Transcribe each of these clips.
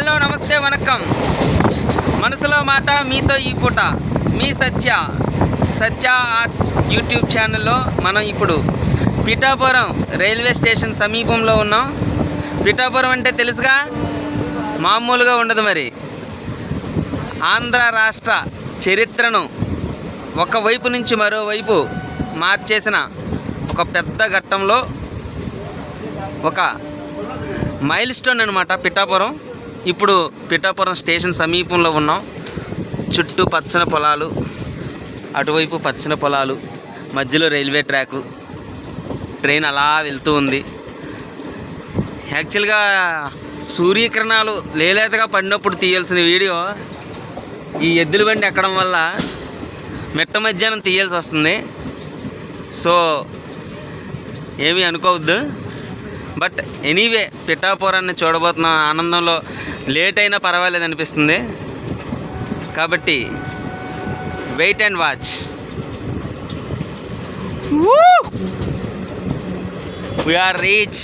Hello నమస్తే వనక్కం. మనసులో మాట మీతో ఈ పూట మీ సత్య ఆర్ట్స్ యూట్యూబ్ ఛానల్లో మనం ఇప్పుడు పిఠాపురం రైల్వే స్టేషన్ సమీపంలో ఉన్నాం. పిఠాపురం అంటే తెలుసుగా, మామూలుగా ఉండదు. మరి ఆంధ్ర రాష్ట్ర చరిత్రను ఒకవైపు నుంచి మరోవైపు మార్చేసిన ఒక పెద్ద ఘట్టంలో ఒక మైల్ స్టోన్ అనమాట పిఠాపురం. ఇప్పుడు పిఠాపురం స్టేషన్ సమీపంలో ఉన్నాం. చుట్టూ పచ్చని పొలాలు, అటువైపు పచ్చని పొలాలు, మధ్యలో రైల్వే ట్రాకు, ట్రైన్ అలా వెళ్తూ ఉంది. యాక్చువల్గా సూర్యకిరణాలు లేలేతగా పడినప్పుడు తీయాల్సిన వీడియో ఈ ఎద్దుల బండి ఎక్కడం వల్ల మిట్ట మధ్యాహ్నం తీయాల్సి వస్తుంది. సో ఏమీ అనుకోవద్దు. బట్ ఎనీవే పిఠాపురాన్ని చూడబోతున్న ఆనందంలో లేట్ అయినా పర్వాలేదు అనిపిస్తుంది. కాబట్టి wait and watch. We are reach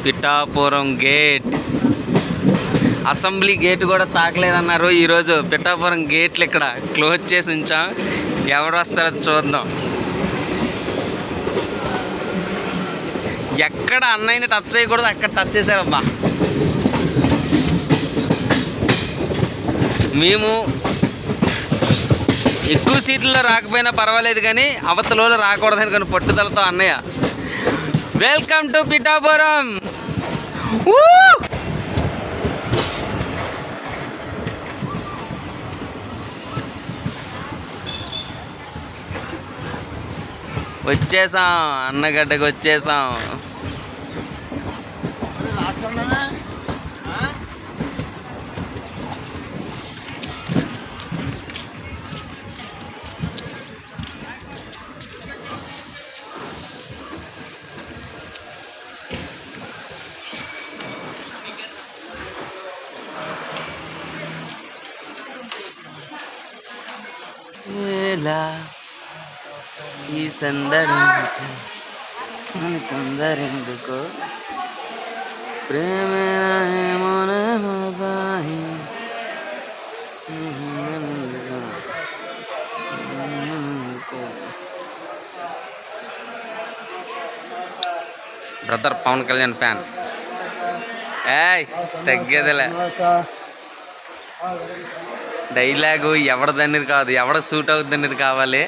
Pithapuram gate. Assembly gate కూడా తాకలేదన్నారు ఈరోజు. పిఠాపురం గేట్లు ఇక్కడ క్లోజ్ చేసి ఉంచాం. ఎవరు వస్తారో చూద్దాం. ఎక్కడ అన్నయ్యని టచ్ చేయకూడదు అక్కడ టచ్ చేశారబ్బా. మేము ఎక్కువ సీట్లలో రాకపోయినా పర్వాలేదు కానీ అవతలలో రాకూడదని కానీ పట్టుదలతో అన్నయ్య. Welcome to Pithapuram. వచ్చేసాం, అన్నగడ్డకు వచ్చేసాం. ఈ సందడి తొందరెందుకో ప్రేమ బ్రదర్ పవన్ కళ్యాణ్ ఫ్యాన్. తగ్గేదిలే డైలాగు. ఎవరిదనేది కాదు, ఎవడ సూట్ అవుద్ది అనేది కావాలి.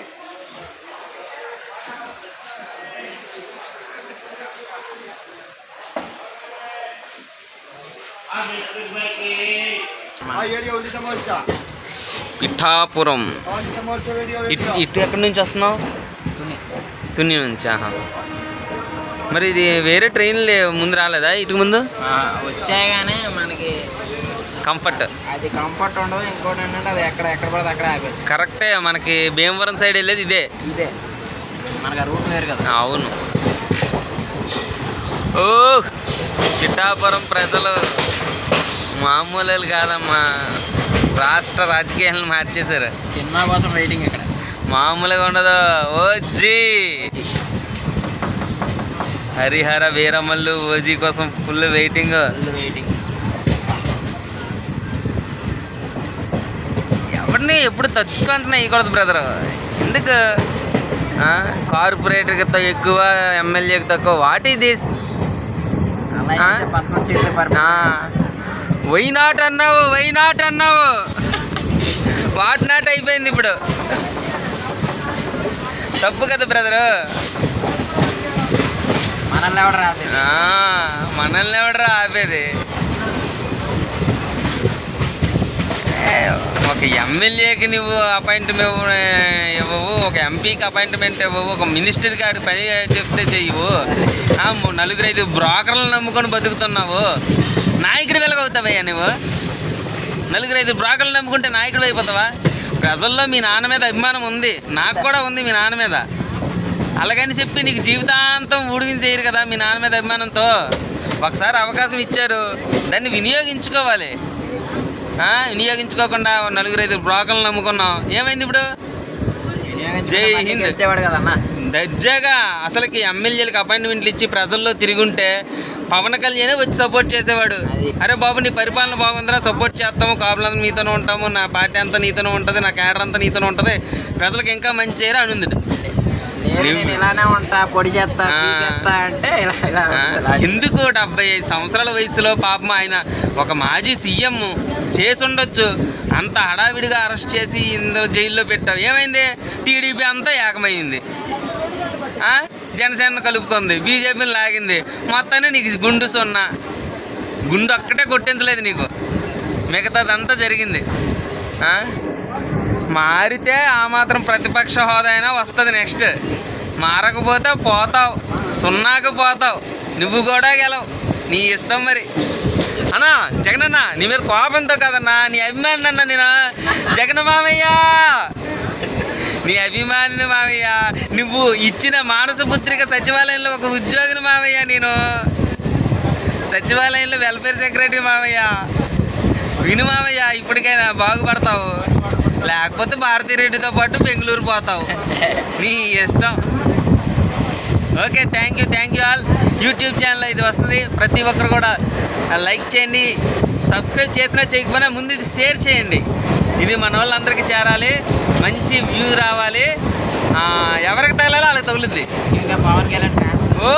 పిఠాపురం ఇటు ఎక్కడి నుంచి వస్తున్నావు? తుని నుంచి. మరి ఇది వేరే ట్రైన్లు ముందు రాలేదా? ఇటు ముందు వచ్చాయి కానీ మనకి కంఫర్ట్ అది కంఫర్ట్ ఉండదు. ఇంకోటి ఏంటంటే అది ఎక్కడ పడితే అక్కడ ఆపేది. కరెక్టే. మనకి భీమవరం సైడ్ వెళ్ళేది ఇదే మనకి రూట్ వేరు కదా. అవును. ఓ పిఠాపురం ప్రజలు మామూలు కాదమ్మా. రాష్ట్ర రాజకీయాలను మార్చేశారు. సినిమా కోసం వెయిటింగ్ ఇక్కడ మామూలుగా ఉండదు. ఓజీ హరిహర వీరమల్లు ఓజీ కోసం ఫుల్ వెయిటింగ్. ఎవరిని ఎప్పుడు తచ్చుకుంటున్నా ఇవ్వకూడదు బ్రదర్. ఎందుకు కార్పొరేటర్కి ఎక్కువ, ఎమ్మెల్యేకి తక్కువ? What is this? వైనాట్ అన్నావు వాట్ నాట్ అయిపోయింది ఇప్పుడు. తప్పు కదా బ్రదరు. మనల్ని ఎవడరా ఆపేది? ఒక ఎమ్మెల్యేకి నువ్వు అపాయింట్మెంట్ ఇవ్వవు, ఒక ఎంపీకి అపాయింట్మెంట్ ఇవ్వవు, ఒక మినిస్టర్కి ఆడికి పని చెప్తే చెయ్యవు. 4-5 బ్రోకర్లను నమ్ముకొని బతుకుతున్నావు. నాయకుడి వెలగవుతావయ్యా నువ్వు. 4-5 బ్రోకర్లు నమ్ముకుంటే నాయకుడు అయిపోతావా? ప్రజల్లో మీ నాన్న మీద అభిమానం ఉంది, నాకు కూడా ఉంది మీ నాన్న మీద. అలాగని చెప్పి నీకు జీవితాంతం ఊడిగిని చేయరు కదా మీ నాన్న మీద అభిమానంతో. ఒకసారి అవకాశం ఇచ్చారు, దాన్ని వినియోగించుకోవాలి. వినియోగించుకోకుండా 4-5 బ్రోకర్లు నమ్ముకున్నాం. ఏమైంది ఇప్పుడు? జై హింద్ వచ్చేవాడు కదన్నా. దర్జాగా అసలుకి ఎమ్మెల్యేలకు అపాయింట్మెంట్లు ఇచ్చి ప్రజల్లో తిరుగుంటే పవన్ కళ్యాణే వచ్చి సపోర్ట్ చేసేవాడు. అది. అరే బాబు నీ పరిపాలన బాగుందిరా, సపోర్ట్ చేస్తాము, కాపులంతా నీతోనే ఉంటాము, నా పార్టీ అంతా నీతోనే ఉంటుంది, నా క్యాడర్ అంతా నీతోనే ఉంటుంది, ప్రజలకు ఇంకా మంచి చేయరా అని ఉంది. నేను ఇలానే ఉంటా, పొడి చేస్తా, ఆ. పీకేస్తా అంటే ఇలా ఎందుకు 75 సంవత్సరాల వయసులో పాపం ఆయన ఒక మాజీ సీఎం చేసి ఉండొచ్చు, అంత హడావిడిగా అరెస్ట్ చేసి ఇందులో జైల్లో పెట్టావు. ఏమైంది? టీడీపీ అంతా ఏకమైంది, జనసేన కలుపుకుంది, బీజేపీని లాగింది, మొత్తాన్ని నీకు గుండు సున్నా, గుండు ఒక్కటే కొట్టించలేదు నీకు, మిగతాదంతా జరిగింది. మారితే ఆ మాత్రం ప్రతిపక్ష హోదా అయినా వస్తుంది నెక్స్ట్. మారకపోతే పోతావు, సున్నాకు పోతావు, నువ్వు కూడా గెలవు, నీ ఇష్టం. మరి అన్నా జగనన్న నీ మీద కోపంతో కదన్నా, నీ అభిమాని అన్న నేను. జగన్ మామయ్య, నీ అభిమాని మామయ్య, నువ్వు ఇచ్చిన మానస పుత్రిక సచివాలయంలో ఒక ఉద్యోగిని మామయ్య, నేను సచివాలయంలో వెల్ఫేర్ సెక్రటరీ మామయ్య. విను మామయ్య, ఇప్పటికైనా బాగుపడతావు, లేకపోతే భారతీరెడ్డితో పాటు బెంగళూరు పోతావు, నీ ఇష్టం. Okay, thank you all. YouTube ఛానల్లో ఇది వస్తుంది, ప్రతి ఒక్కరు కూడా లైక్ చేయండి, సబ్స్క్రైబ్ చేసినా చేయకపోయినా ముందు ఇది షేర్ చేయండి. ఇది మన వాళ్ళందరికీ చేరాలి, మంచి వ్యూ రావాలి, ఎవరికి తగలాలో వాళ్ళకి తగులుద్ది. ఇంకా పవన్ కళ్యాణ్ ఫ్యాన్స్ ఓ